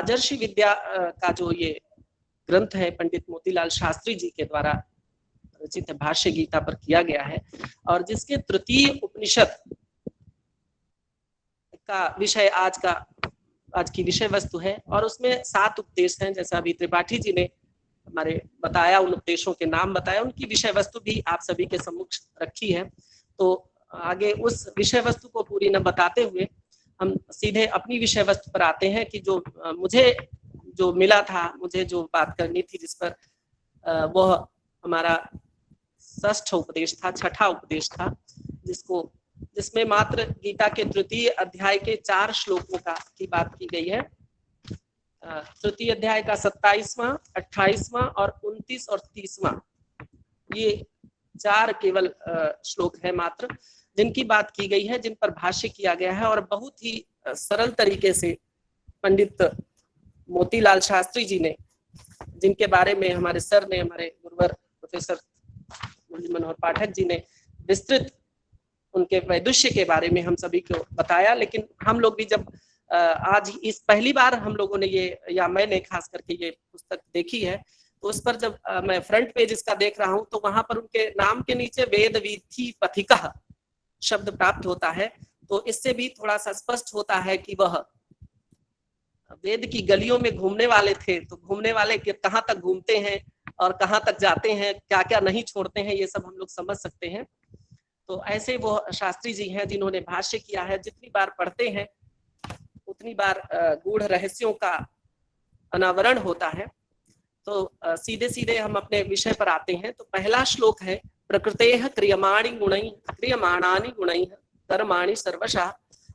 राजर्षि विद्या का जो ये ग्रंथ है पंडित मोतीलाल शास्त्री जी के द्वारा रचित भाष्य गीता पर किया गया है, और जिसके तृतीय उपनिषद का विषय आज की विषय वस्तु है। और उसमें 7 उपदेश हैं, जैसा अभी त्रिपाठी जी ने हमारे बताया, उन उपदेशों के नाम बताया, उनकी विषय वस्तु भी आप सभी के सम्मुख रखी है। तो आगे उस विषय वस्तु को पूरी न बताते हुए हम सीधे अपनी विषय वस्तु पर आते हैं कि जो मुझे जो मिला था, मुझे जो बात करनी थी, जिस पर वह हमारा 6वां उपदेश था, 6ठा उपदेश था, जिसमें मात्र गीता के तृतीय अध्याय के 4 श्लोकों की बात की गई है। तृतीय अध्याय का 27वां, 28वां और 29 और 30वां, ये 4 केवल श्लोक है मात्र, जिनकी बात की गई है, जिन पर भाष्य किया गया है। और बहुत ही सरल तरीके से पंडित मोतीलाल शास्त्री जी ने, जिनके बारे में हमारे सर ने, हमारे गुरुवर प्रोफेसर मुरली मनोहर पाठक जी ने विस्तृत उनके वैदुष्य के बारे में हम सभी को बताया। लेकिन हम लोग भी जब आज इस पहली बार हम लोगों ने ये, या मैंने खास करके ये पुस्तक देखी है, तो उस पर जब मैं फ्रंट पेज इसका देख रहा हूं, तो वहां पर उनके नाम के नीचे वेद वीथी पथिकः शब्द प्राप्त होता है। तो इससे भी थोड़ा सा स्पष्ट होता है कि वह वेद की गलियों में घूमने वाले थे। तो घूमने वाले कहाँ तक घूमते हैं और कहाँ तक जाते हैं, क्या क्या नहीं छोड़ते हैं, ये सब हम लोग समझ सकते हैं। तो ऐसे वो शास्त्री जी हैं जिन्होंने भाष्य किया है। जितनी बार पढ़ते हैं उतनी बार गूढ़ रहस्यों का अनावरण होता है। तो सीधे सीधे हम अपने विषय पर आते हैं। तो पहला श्लोक है, प्रकृतेः क्रियमाणानि गुणैः कर्माणि सर्वशः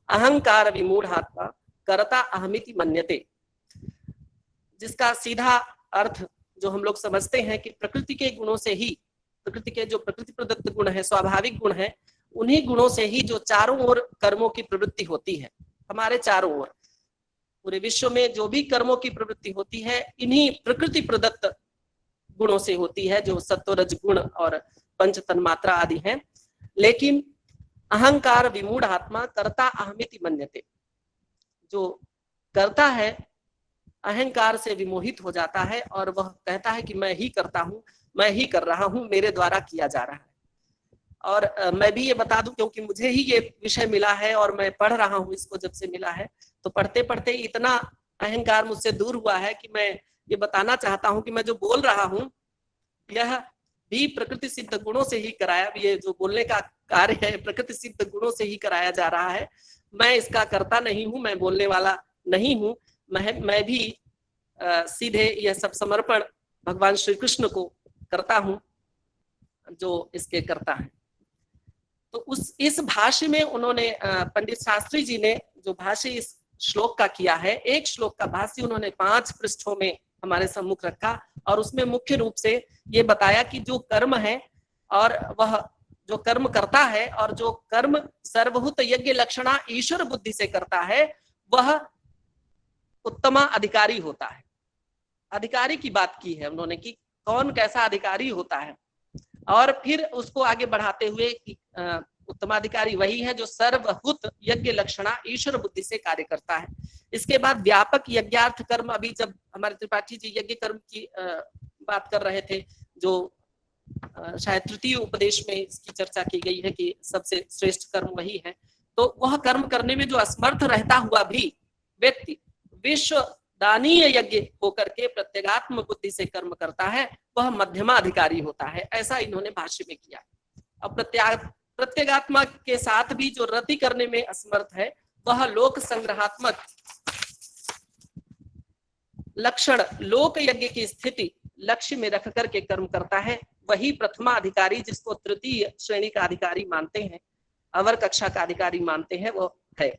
अहंकार विमूढ़ात्मा कर्ता अहमिति मन्यते। जिसका सीधा अर्थ जो हम लोग समझते हैं कि प्रकृति के गुणों से ही, प्रकृति के जो प्रकृति प्रदत्त गुण है, स्वाभाविक गुण है, उन्हीं गुणों से ही जो चारों ओर कर्मों की प्रवृत्ति होती है। हमारे चारों ओर पूरे विश्व में जो भी कर्मों की प्रवृत्ति होती है, इन्हीं प्रकृति प्रदत्त गुणों से होती है, जो सत्व रज गुण और पंच तन्मात्रा आदि हैं। लेकिन अहंकार विमूढ़ आत्मा कर्ता अहमिति मन्यते, जो करता है अहंकार से विमोहित हो जाता है और वह कहता है कि मैं ही करता हूं, मैं ही कर रहा हूं, मेरे द्वारा किया जा रहा है। और मैं भी ये बता दूं, क्योंकि मुझे ही ये विषय मिला है और मैं पढ़ रहा हूं इसको, जब से मिला है तो पढ़ते पढ़ते इतना अहंकार मुझसे दूर हुआ है कि मैं ये बताना चाहता हूं कि मैं जो बोल रहा हूं यह भी प्रकृति सिद्ध गुणों से ही कराया, ये जो बोलने का कार्य है प्रकृति सिद्ध गुणों से ही कराया जा रहा है। मैं इसका करता नहीं हूं, मैं बोलने वाला नहीं हूं। मैं भी सीधे यह सब समर्पण भगवान श्री कृष्ण को करता हूं जो इसके करता है। तो इस भाष्य में उन्होंने पंडित शास्त्री जी ने जो भाष्य इस श्लोक का किया है, एक श्लोक का भाष्य उन्होंने 5 पृष्ठों में हमारे सम्मुख रखा और उसमें मुख्य रूप से ये बताया कि जो कर्म है और वह जो कर्म करता है और जो कर्म सर्वभूत यज्ञ लक्षणा ईश्वर बुद्धि से करता है, वह उत्तमा अधिकारी होता है। अधिकारी की बात की है उन्होंने कि कौन कैसा अधिकारी होता है, और फिर उसको आगे बढ़ाते हुए कि उत्तमाधिकारी वही है जो सर्वभूत यज्ञ लक्षणा ईश्वर बुद्धि से कार्य करता है। इसके बाद व्यापक यज्ञार्थ कर्म, अभी जब हमारे त्रिपाठी जी यज्ञ कर्म की बात कर रहे थे, जो शायद तृतीय उपदेश में इसकी चर्चा की गई है कि सबसे श्रेष्ठ कर्म वही है। तो वह कर्म करने में जो असमर्थ रहता हुआ भी व्यक्ति विश्व दानीय यज्ञ होकर के प्रत्यगात्म बुद्धि से कर्म करता है, वह मध्यमा अधिकारी होता है, ऐसा इन्होंने भाष्य में किया। अब प्रत्यगात्मा के साथ भी जो रति करने में असमर्थ है, वह लोक संग्रहात्मक लक्षण लोक यज्ञ की स्थिति लक्ष्य में रख करके कर्म करता है, वही प्रथमा अधिकारी, जिसको तृतीय श्रेणी का अधिकारी मानते हैं, अवर कक्षा का अधिकारी मानते हैं, वो है।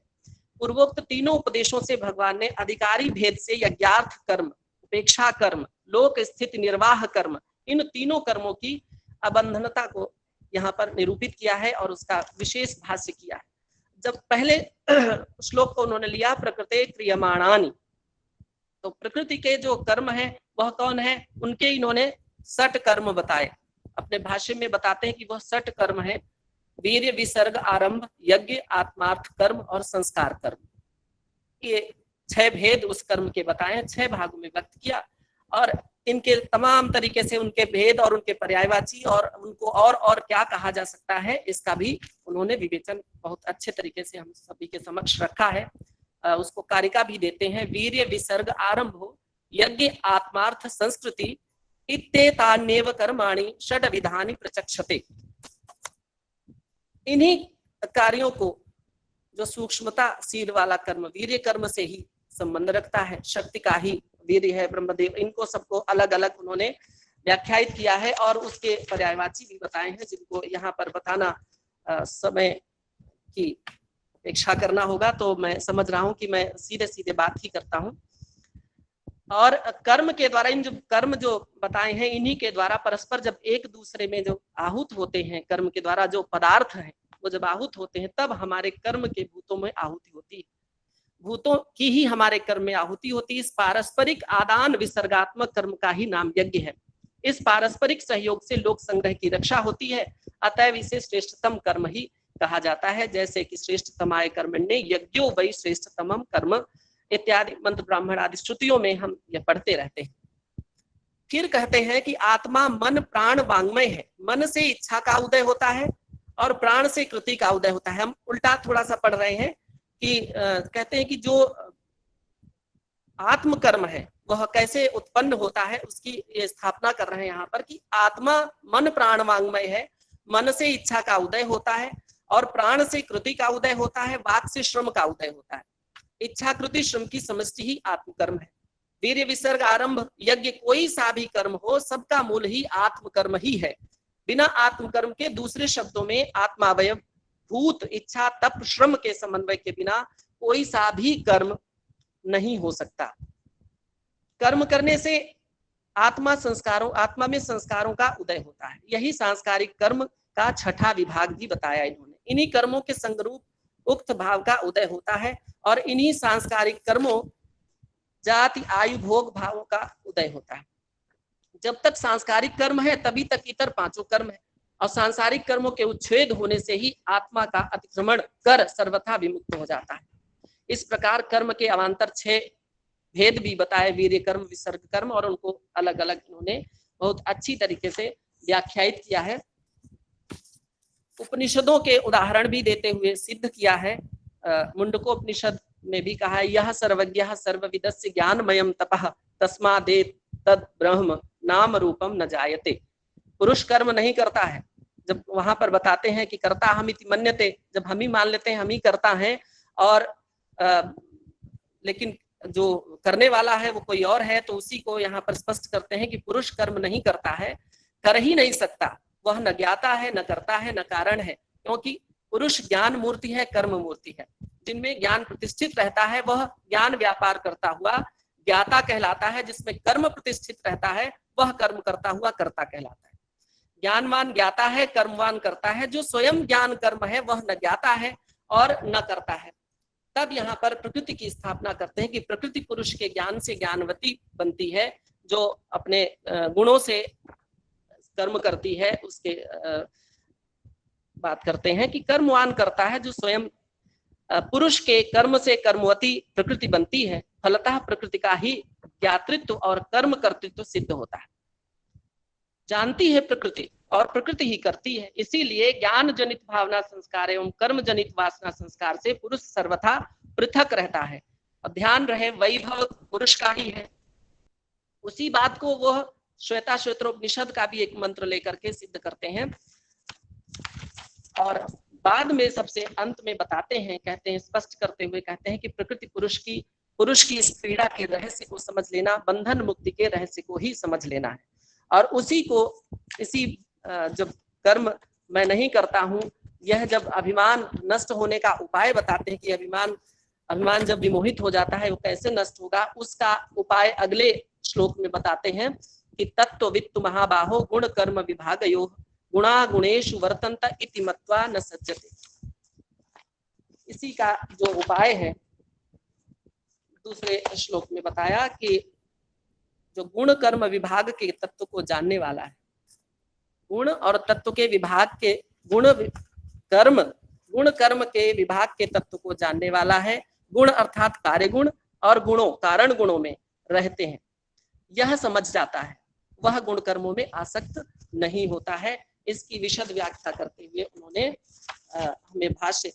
पूर्वोक्त तीनों उपदेशों से भगवान ने अधिकारी भेद से यज्ञार्थ कर्म, उपेक्षा कर्म, लोक स्थित निर्वाह कर्म, इन तीनों कर्मों की अबंधनता को यहाँ पर निरूपित किया है और उसका विशेष भाष्य किया है। जब पहले श्लोक को उन्होंने लिया प्रकृते क्रियमाणानि, तो प्रकृति के जो कर्म है वह कौन है, उनके इन्होंने 60 कर्म बताए। अपने भाष्य में बताते हैं कि वह 60 कर्म है, वीर्य विसर्ग आरंभ, यज्ञ, आत्मार्थ कर्म और संस्कार कर्म। ये 6 भेद उस कर्म के बताए, 6 भागों में व्यक्त किया और इनके तमाम तरीके से उनके भेद और उनके पर्यायवाची और उनको और क्या कहा जा सकता है इसका भी उन्होंने विवेचन बहुत अच्छे तरीके से हम सभी के समक्ष रखा है। उसको कारिका भी देते हैं। वीर्य विसर्ग आरंभो यज्ञ आत्मार्थ संस्कृति इत्येतान्येव कर्माणि षड विधानि प्रचक्षते। इन्हीं कार्यों को जो सूक्ष्मता शील वाला कर्म वीर्य कर्म से ही संबंध रखता है, शक्ति का ही वीर्य है, ब्रह्मदेव, इनको सबको अलग अलग उन्होंने व्याख्यायित किया है और उसके पर्यायवाची भी बताए हैं जिनको यहाँ पर बताना समय की अपेक्षा करना होगा, तो मैं समझ रहा हूँ कि मैं सीधे सीधे बात ही करता हूँ। और कर्म के द्वारा इन जो कर्म जो बताए हैं इन्हीं के द्वारा परस्पर जब एक दूसरे में जो आहूत होते हैं, कर्म के द्वारा जो पदार्थ हैं वो जब आहूत होते हैं तब हमारे कर्म के भूतों में आहुति होती है, भूतों की ही हमारे कर्म में आहुति होती है। इस पारस्परिक आदान विसर्गात्मक कर्म का ही नाम यज्ञ है। इस पारस्परिक सहयोग से लोक संग्रह की रक्षा होती है, अतएव इसे श्रेष्ठतम कर्म ही कहा जाता है। जैसे कि श्रेष्ठतमाय कर्मण्ये यज्ञो वै श्रेष्ठतमम कर्म इत्यादि मंत्र ब्राह्मण आदि श्रुतियों में हम यह पढ़ते रहते हैं। फिर कहते हैं कि आत्मा मन प्राण वांग्मय है। मन से इच्छा का उदय होता है और प्राण से कृति का उदय होता है। हम उल्टा थोड़ा सा पढ़ रहे हैं कि कहते हैं कि जो आत्म कर्म है वह कैसे उत्पन्न होता है उसकी ये स्थापना कर रहे हैं यहाँ पर कि आत्मा मन प्राण वांग्मय है। मन से इच्छा का उदय होता है और प्राण से कृति का उदय होता है, वाक से श्रम का उदय होता है। इच्छा कृति श्रम की समष्टि ही आत्मकर्म है। वीर्य विसर्ग आरंभ यज्ञ कोई सा भी कर्म हो सबका मूल ही आत्मकर्म ही है। बिना आत्मकर्म के दूसरे शब्दों में आत्मावयव भूत इच्छा तप श्रम के समन्वय के बिना कोई सा भी कर्म नहीं हो सकता। कर्म करने से आत्मा में संस्कारों का उदय होता है। यही सांस्कारिक कर्म का छठा विभाग भी बताया इन्होंने। इन्हीं कर्मों के संगरूप उक्त भाव का उदय होता है और इन्हीं सांस्कारिक कर्मों जाति आयु भोग भावों का उदय होता है। जब तक सांस्कारिक कर्म है तभी तक इतर पांचों कर्म है और सांसारिक कर्मों के उच्छेद होने से ही आत्मा का अतिक्रमण कर सर्वथा विमुक्त हो जाता है। इस प्रकार कर्म के अवान्तर 6 भेद भी बताए, वीर्य कर्म विसर्ग कर्म, और उनको अलग अलग इन्होंने बहुत अच्छी तरीके से व्याख्यायित किया है। उपनिषदों के उदाहरण भी देते हुए सिद्ध किया है। मुंडकोपनिषद में भी कहा है यह सर्वज्ञः सर्वविदस्य ज्ञानमयम तपः तस्मादेत तद ब्रह्म नाम रूपम न जायते। पुरुष कर्म नहीं करता है, जब वहां पर बताते हैं कि कर्ता हम इति मन्यते, जब हम ही मान लेते हैं हम ही करता है और लेकिन जो करने वाला है वो कोई और है, तो उसी को यहाँ पर स्पष्ट करते हैं कि पुरुष कर्म नहीं करता है, कर ही नहीं सकता। वह न ज्ञाता है, न करता है, न कारण है, क्योंकि पुरुष ज्ञान मूर्ति है, कर्म मूर्ति है। जिनमें ज्ञान प्रतिष्ठित रहता है वह ज्ञान व्यापार करता हुआ ज्ञाता कहलाता है, जिसमें कर्म प्रतिष्ठित रहता है वह कर्म करता हुआ कर्ता कहलाता है। ज्ञानवान ज्ञाता है, कर्मवान करता है। जो स्वयं ज्ञान कर्म है वह न ज्ञाता है और न करता है। तब यहाँ पर प्रकृति की स्थापना करते हैं कि प्रकृति पुरुष के ज्ञान से ज्ञानवती बनती है, जो अपने गुणों से कर्म करती है। उसके बात करते हैं कि कर्मवान करता है, जो स्वयं पुरुष के कर्म से कर्मवती प्रकृति बनती है। फलतः प्रकृति का ही ज्ञातृत्व और कर्म कर्तृत्व सिद्ध होता है। जानती है प्रकृति और प्रकृति ही करती है। इसीलिए ज्ञान जनित भावना संस्कार एवं कर्म जनित वासना संस्कार से पुरुष सर्वथा पृथक रहता है। अब ध्यान रहे वैभव पुरुष का ही है। उसी बात को वह श्वेता श्वेत्रोपनिषद का भी एक मंत्र लेकर के सिद्ध करते हैं और बाद में सबसे अंत में बताते हैं, कहते हैं, स्पष्ट करते हुए कहते हैं कि प्रकृति पुरुष की इस पीड़ा के रहस्य को समझ लेना, बंधन मुक्ति के रहस्य को ही समझ लेना है। और उसी को जब कर्म मैं नहीं करता हूं, यह जब अभिमान नष्ट होने का उपाय बताते हैं कि अभिमान जब विमोहित हो जाता है वो कैसे नष्ट होगा, उसका उपाय अगले श्लोक में बताते हैं कि तत्त्ववित्तु महाबाहो गुण कर्म विभागयोः गुणा गुणेषु वर्तन्त इति मत्वा न सज्जते। इसी का जो उपाय है दूसरे श्लोक में बताया कि जो गुण कर्म विभाग के तत्व को जानने वाला है, गुण और तत्व के विभाग के गुण कर्म के विभाग के तत्व को जानने वाला है। गुण अर्थात कार्य गुण, और गुणों कारण गुणों में रहते हैं, यह समझ जाता है, वह गुण कर्मों में आसक्त नहीं होता है। इसकी विशद व्याख्या करते हुए उन्होंने हमें भाष्य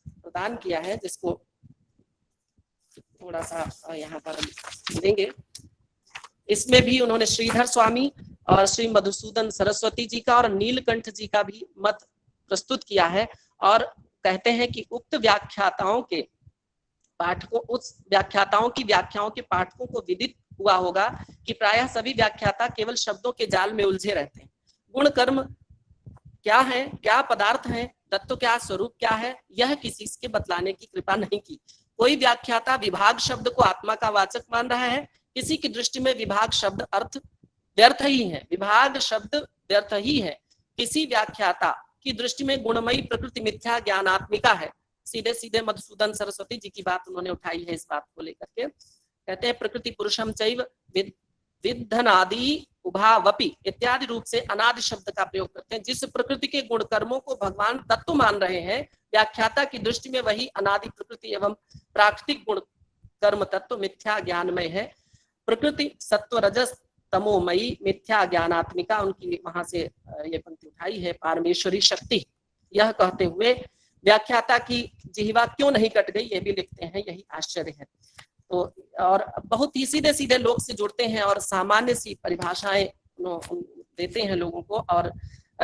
प्रदान किया है, जिसको थोड़ा सा यहाँ पर देंगे। इसमें भी उन्होंने श्रीधर स्वामी और श्री मधुसूदन सरस्वती जी का और नीलकंठ जी का भी मत प्रस्तुत किया है, और कहते हैं कि उक्त व्याख्याताओं के पाठकों, उस व्याख्याताओं की व्याख्याओं के पाठकों को विदित हुआ होगा कि प्रायः सभी व्याख्याता केवल शब्दों के जाल में उलझे रहते हैं। गुण कर्म क्या है, क्या पदार्थ है, तत्व क्या, स्वरूप क्या है, यह किसी के बतलाने की कृपा नहीं की। कोई व्याख्याता विभाग शब्द को आत्मा का वाचक मान रहा है, किसी की दृष्टि में विभाग शब्द अर्थ व्यर्थ ही है, विभाग शब्द व्यर्थ ही है। किसी व्याख्याता की दृष्टि में गुणमयी प्रकृति मिथ्या ज्ञानात्मिका है। सीधे सीधे मधुसूदन सरस्वती जी की बात उन्होंने उठाई है इस बात को लेकर के। कहते हैं प्रकृति पुरुषम चैव विद्धनादि उभावपि इत्यादि रूप से अनादि शब्द का प्रयोग करते हैं। जिस प्रकृति के गुण कर्मों को भगवान तत्व मान रहे हैं, व्याख्याता की दृष्टि में वही अनादि प्रकृति एवं प्राकृतिक गुण कर्म तत्व मिथ्या ज्ञानमय है। प्रकृति सत्व रजस तमोमयी मिथ्या ज्ञानात्मिका, उनकी वहां से ये पंक्ति उठाई है, पारमेश्वरी शक्ति। यह कहते हुए व्याख्याता की जिह्वा क्यों नहीं कट गई, ये भी लिखते हैं, यही आश्चर्य है। तो और बहुत ही सीधे सीधे लोग से जुड़ते हैं और सामान्य सी परिभाषाएं देते हैं लोगों को, और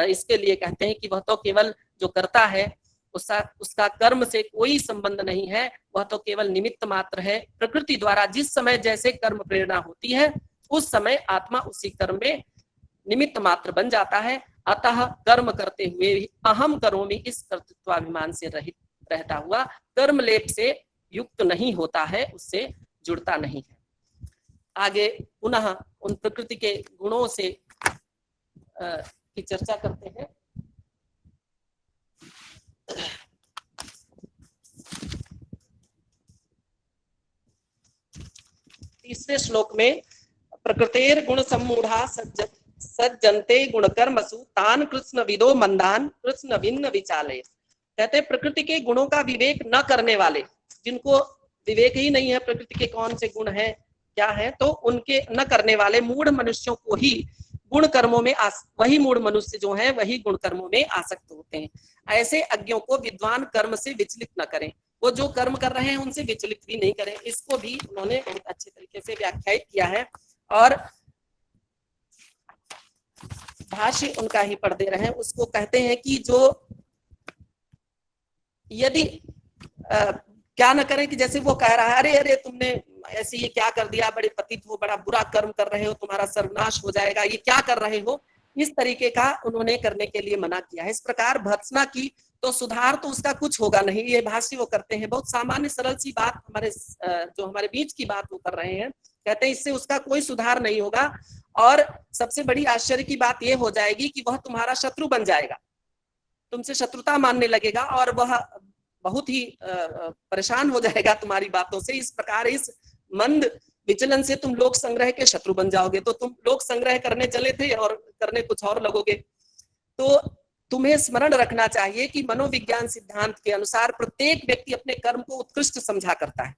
इसके लिए कहते हैं कि वह तो केवल जो करता है उसका कर्म से कोई संबंध नहीं है, वह तो केवल निमित्त मात्र है। प्रकृति द्वारा जिस समय जैसे कर्म प्रेरणा होती है, उस समय आत्मा उसी कर्म में निमित्त मात्र बन जाता है। अतः कर्म करते हुए भी अहम करोमि इस कर्तृत्वाभिमान से रहित रहता हुआ कर्म लेप से युक्त नहीं होता है, उससे जुड़ता नहीं है। आगे पुनः उन प्रकृति के गुणों से की चर्चा करते हैं। तीसरे श्लोक में प्रकृतेर गुण सम्मूढ़ा सज्जनते गुणकर्मसु तान कृष्ण विदो मंदान कृष्ण भिन्न विचालय। कहते प्रकृति के गुणों का विवेक न करने वाले, जिनको विवेक ही नहीं है प्रकृति के कौन से गुण है क्या है, तो उनके न करने वाले मूढ़ मनुष्यों को ही गुण कर्मों में वही मूढ़ मनुष्य जो है वही गुण कर्मों में आसक्त होते हैं। ऐसे अज्ञों को विद्वान कर्म से विचलित न करें, वो जो कर्म कर रहे हैं उनसे विचलित भी नहीं करें। इसको भी उन्होंने बहुत अच्छे तरीके से व्याख्यायित किया है, और भाष्य उनका ही पढ़ दे रहे हैं। उसको कहते हैं कि जो यदि क्या न करें कि जैसे वो कह रहा है, अरे अरे तुमने ऐसे ये क्या कर दिया, बड़े पतित हो, बड़ा बुरा कर्म कर रहे हो, तुम्हारा सर्वनाश हो जाएगा, ये क्या कर रहे हो, इस तरीके का उन्होंने करने के लिए मना किया है। इस प्रकार भर्त्सना की तो सुधार तो उसका कुछ होगा नहीं, ये भाष्य वो करते हैं। बहुत सामान्य सरल सी बात जो हमारे बीच की बात वो कर रहे हैं, कहते हैं इससे उसका कोई सुधार नहीं होगा, और सबसे बड़ी आश्चर्य की बात यह हो जाएगी कि वह तुम्हारा शत्रु बन जाएगा, तुमसे शत्रुता मानने लगेगा, और वह बहुत ही परेशान हो जाएगा तुम्हारी बातों से। इस प्रकार इस मंद विचलन से तुम लोक संग्रह के शत्रु बन जाओगे। तो तुम लोक संग्रह करने चले थे और करने कुछ और लगोगे। तो तुम्हें स्मरण रखना चाहिए कि मनोविज्ञान सिद्धांत के अनुसार प्रत्येक व्यक्ति अपने कर्म को उत्कृष्ट समझा करता है।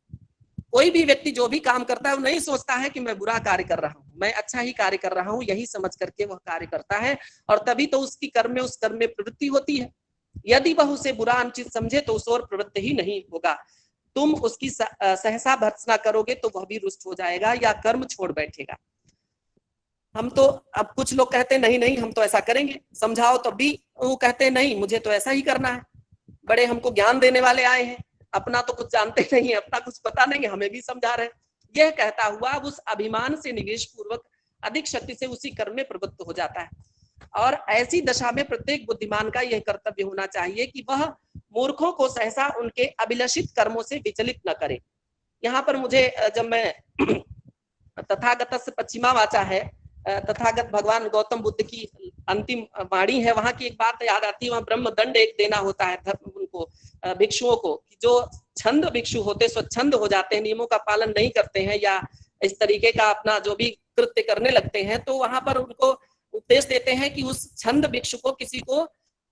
कोई भी व्यक्ति जो भी काम करता है वो नहीं सोचता है कि मैं बुरा कार्य कर रहा हूँ, मैं अच्छा ही कार्य कर रहा हूँ, यही समझ करके वह कार्य करता है, और तभी तो उसकी कर्म में उस कर्म में प्रवृत्ति होती है। यदि वह उसे बुरा अनुचित समझे तो उस ओर प्रवृत्ति ही नहीं होगा। तुम उसकी सहसा भर्त्सना करोगे तो वह भी रुष्ट हो जाएगा या कर्म छोड़ बैठेगा। हम तो अब कुछ लोग कहते नहीं नहीं हम तो ऐसा करेंगे, समझाओ तब भी वो कहते नहीं मुझे तो ऐसा ही करना है, बड़े हमको ज्ञान देने वाले आए हैं, अपना तो कुछ जानते नहीं, अपना कुछ पता नहीं, हमें भी समझा रहे। यह कहता हुआ उस अभिमान से निवेश पूर्वक अधिक शक्ति से उसी कर्म में प्रवृत्त हो जाता है। और ऐसी दशा में प्रत्येक बुद्धिमान का यह कर्तव्य होना चाहिए कि वह मूर्खों को सहसा उनके अभिलषित कर्मों से विचलित न करे। यहाँ पर मुझे जब मैं तथागत पश्चिमा वाचा है, तथागत भगवान गौतम बुद्ध की अंतिम वाणी है, वहां की एक बात याद आती है। वहां ब्रह्म दंड एक देना होता है उनको, भिक्षुओं को, जो छंद भिक्षु होते स्वच्छंद हो जाते हैं, नियमों का पालन नहीं करते हैं या इस तरीके का अपना जो भी कृत्य करने लगते हैं, तो वहां पर उनको उपदेश देते हैं कि उस छंद भिक्षु को किसी को,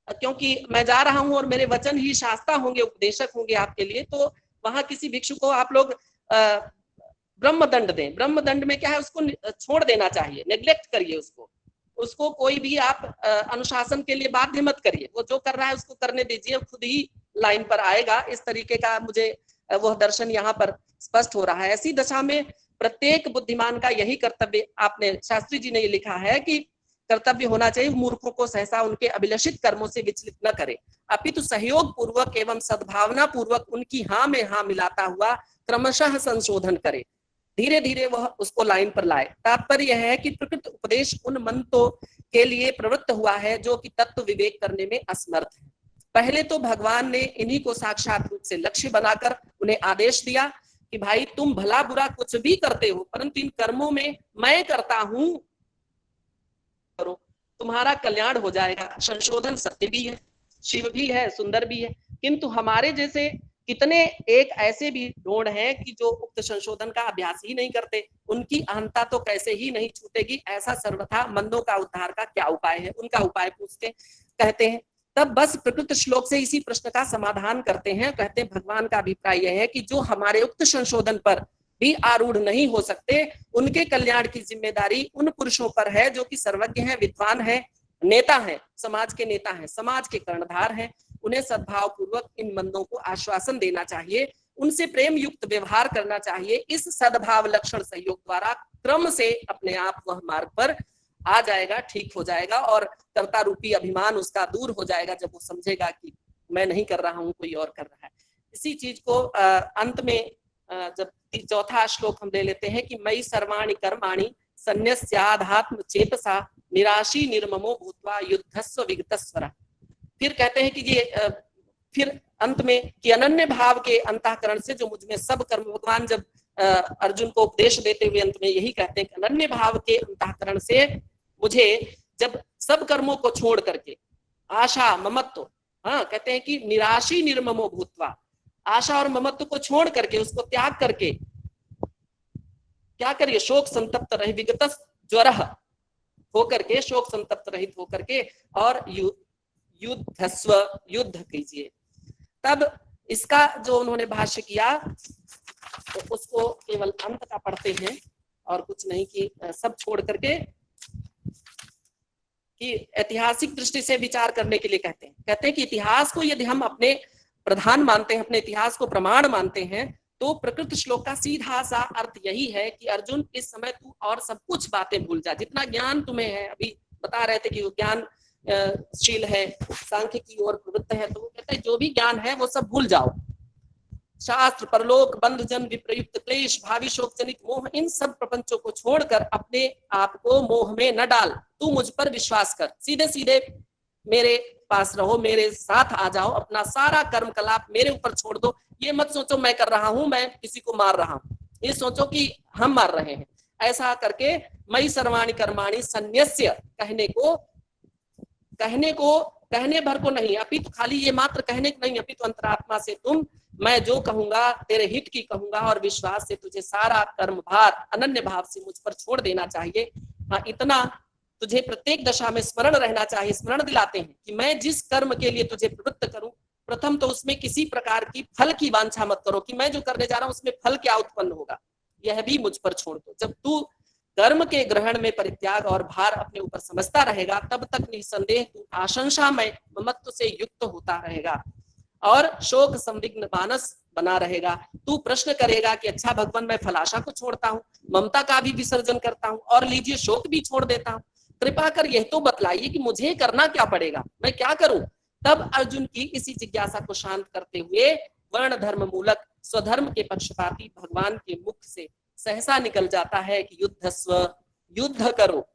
क्योंकि मैं जा रहा हूं और मेरे वचन ही शास्ता होंगे, उपदेशक होंगे आपके लिए, तो वहां किसी भिक्षु को आप लोग ब्रह्मदंड दें। ब्रह्मदंड में क्या है, उसको छोड़ देना चाहिए, नेग्लेक्ट करिए उसको, उसको कोई भी आप अनुशासन के लिए बाध्य मत करिए, वो जो कर रहा है उसको करने दीजिए, खुद ही लाइन पर आएगा। इस तरीके का मुझे वह दर्शन यहाँ पर स्पष्ट हो रहा है। ऐसी दशा में प्रत्येक बुद्धिमान का यही कर्तव्य, आपने शास्त्री जी ने ये लिखा है कि कर्तव्य होना चाहिए, मूर्खों को सहसा उनके अभिलषित कर्मों से विचलित न करे, अपितु सहयोग पूर्वक एवं सद्भावना पूर्वक उनकी हाँ में हाँ मिलाता हुआ क्रमशः संशोधन करे, धीरे धीरे वह उसको लाइन पर लाए। तात्पर्य यह है कि प्रकृत उपदेश उन मंत्रों के लिए प्रवृत्त हुआ है जो कि तत्व विवेक करने में असमर्थ है। पहले तो भगवान ने इन्हीं को साक्षात रूप से लक्ष्य बनाकर उन्हें आदेश दिया कि भाई तुम भला बुरा कुछ भी करते हो, परंतु इन कर्मों में मैं करता हूं, करो, तुम्हारा कल्याण हो जाएगा। संशोधन सत्य भी है, शिव भी है, सुंदर भी है, किंतु हमारे जैसे कितने एक ऐसे भी ढोंढ हैं कि जो उक्त संशोधन का अभ्यास ही नहीं करते, उनकी अहंता तो कैसे ही नहीं छूटेगी। ऐसा सर्वथा मंदों का उद्धार का क्या उपाय है, उनका उपाय पूछते कहते हैं। तब बस प्रकृत श्लोक से इसी प्रश्न का समाधान करते हैं। कहते हैं भगवान का अभिप्राय यह है कि जो हमारे उक्त संशोधन पर भी आरूढ़ नहीं हो सकते, उनके कल्याण की जिम्मेदारी उन पुरुषों पर है जो कि सर्वज्ञ हैं, विद्वान हैं, नेता हैं, समाज के नेता हैं, समाज के कर्णधार हैं। उन्हें सद्भाव पूर्वक इन मंदों को आश्वासन देना चाहिए, उनसे प्रेम युक्त व्यवहार करना चाहिए। इस सद्भाव लक्षण सहयोग द्वारा क्रम से अपने आप वह मार्ग पर आ जाएगा, ठीक हो जाएगा और कर्ता रूपी अभिमान उसका दूर हो जाएगा जब वो समझेगा कि मैं नहीं कर रहा हूं, कोई और कर रहा है। इसी चीज को अंत में जब चौथा श्लोक हम ले लेते हैं कि मयि सर्वाणि कर्माणि सन्न्यस्याधात्म चेतसा निराशी निर्ममो भूत्वा युद्धस्व विगतस्वरा। फिर कहते हैं कि ये फिर अंत में कि अनन्य भाव के अंतःकरण से जो मुझ में सब कर्म, भगवान जब अर्जुन को उपदेश देते हुए अंत में यही कहते हैं कि अनन्य भाव के अंतःकरण से मुझे जब सब कर्मों को छोड़ करके आशा ममत्व, हाँ कहते हैं कि निराशी निर्ममो भूत्वा, आशा और ममत्व को छोड़ करके, उसको त्याग करके क्या करिए, शोक संतप्त रहे विगत ज्वर होकर के, शोक संतप्त रहित होकर के और युद्धस्व, युद्ध कीजिए। तब इसका जो उन्होंने भाष्य किया तो उसको केवल अंत का पढ़ते हैं और कुछ नहीं, कि सब छोड़ करके कि ऐतिहासिक दृष्टि से विचार करने के लिए कहते हैं कि इतिहास को यदि हम अपने प्रधान मानते हैं, अपने इतिहास को प्रमाण मानते हैं, तो प्रकृत श्लोक का सीधा सा अर्थ यही है कि अर्जुन इस समय तू और सब कुछ बातें भूल जा, जितना ज्ञान तुम्हें है। अभी बता रहे थे कि वो ज्ञान शील है, सांख्य की ओर प्रवृत्त है, तो वो कहते हैं जो भी ज्ञान है वो सब भूल जाओ। शास्त्र, परलोक, बंधजन, विप्रयुक्त क्लेश, भावी शोक जनित मोह, इन सब प्रपंचों को छोड़कर अपने आप को मोह में न डाल, तू मुझ पर विश्वास कर, सीधे सीधे मेरे पास रहो, मेरे साथ आ जाओ, अपना सारा कर्म कलाप मेरे ऊपर छोड़ दो। ये मत सोचो मैं कर रहा हूं, मैं किसी को मार रहा हूं, ये सोचो कि हम मार रहे हैं। ऐसा करके मयि सर्वाणि कर्माणि सन्न्यस्य कहने भर को नहीं, अपितु खाली ये मात्र कहने को नहीं, अपितु अंतरात्मा से तुम मैं जो कहूंगा तेरे हित की कहूंगा और विश्वास से तुझे सारा कर्म भार अनन्य भाव से मुझ पर छोड़ देना चाहिए। हाँ, इतना तुझे प्रत्येक दशा में स्मरण रहना चाहिए। स्मरण दिलाते हैं कि मैं जिस कर्म के लिए तुझे प्रवृत्त करूं, प्रथम तो उसमें किसी प्रकार की फल की वांछा मत करो कि मैं जो करने जा रहा हूं उसमें फल क्या उत्पन्न होगा, यह भी मुझ पर छोड़ दो। जब तू कर्म के ग्रहण में परित्याग और भार अपने ऊपर समझता रहेगा, तब तक निसंदेह तू आशंसा में ममत्व से युक्त होता रहेगा और शोक संविघ्न मानस बना रहेगा। तू प्रश्न करेगा कि अच्छा भगवान, मैं फलाशा को छोड़ता हूँ, ममता का भी विसर्जन करता हूँ और लीजिए शोक भी छोड़ देता हूँ, कृपा कर यह तो बतलाइए कि मुझे करना क्या पड़ेगा, मैं क्या करूं। तब अर्जुन की इसी जिज्ञासा को शांत करते हुए वर्ण धर्म मूलक स्वधर्म के पक्षपाती भगवान के मुख से सहसा निकल जाता है कि युद्धस्व, युद्ध करो।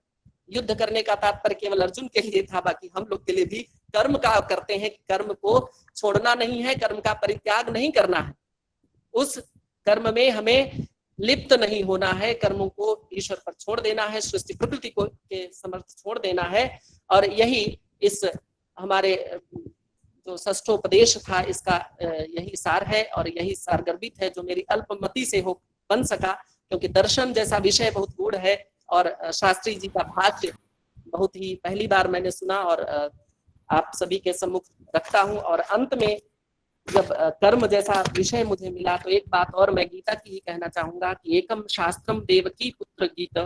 युद्ध करने का तात्पर्य केवल अर्जुन के लिए था, बाकी हम लोग के लिए भी कर्म का करते हैं कि कर्म को छोड़ना नहीं है, कर्म का परित्याग नहीं करना है, उस कर्म में हमें लिप्त नहीं होना है, कर्मों को ईश्वर पर छोड़ देना है, सृष्टि प्रकृति को के समर्थ छोड़ देना है। और यही इस हमारे जो षष्ठोपदेश था इसका यही सार है और यही सार गर्भित है जो मेरी अल्पमति से हो बन सका, क्योंकि दर्शन जैसा विषय बहुत गूढ़ है और शास्त्री जी का भाष्य बहुत ही पहली बार मैंने सुना और आप सभी के सम्मुख रखता हूं। और अंत में जब कर्म जैसा विषय मुझे मिला तो एक बात और मैं गीता की ही कहना चाहूंगा कि एकम शास्त्रम देवकी पुत्र गीत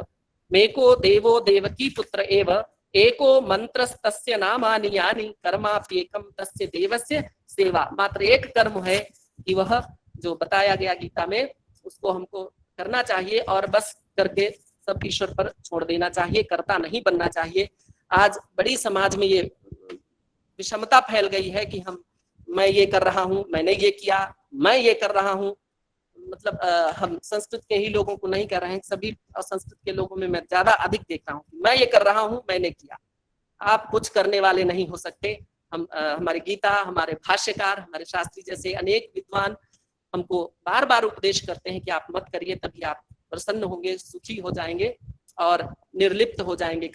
मेको देवो देवकी पुत्र एव एको मंत्रस्तस्य नामानि यानि कर्माप्येकम तस्य देवस्य सेवा। मात्र एक कर्म है कि वह जो बताया गया गीता में उसको हमको करना चाहिए और बस करके सब ईश्वर पर छोड़ देना चाहिए, कर्ता नहीं बनना चाहिए। आज बड़ी समाज में ये विषमता फैल गई है कि मैं ये कर रहा हूँ, मैंने ये किया, मैं ये कर रहा हूँ। मतलब हम संस्कृत के ही लोगों को नहीं कर रहे हैं, सभी संस्कृत के लोगों में मैं ज्यादा अधिक देखता हूँ, मैं ये कर रहा हूँ, मैंने किया। आप कुछ करने वाले नहीं हो सकते। हमारी गीता, हमारे भाष्यकार, हमारे शास्त्री जैसे अनेक विद्वान हमको बार बार उपदेश करते हैं कि आप मत करिए, तभी आप प्रसन्न होंगे, सुखी हो जाएंगे और निर्लिप्त हो जाएंगे।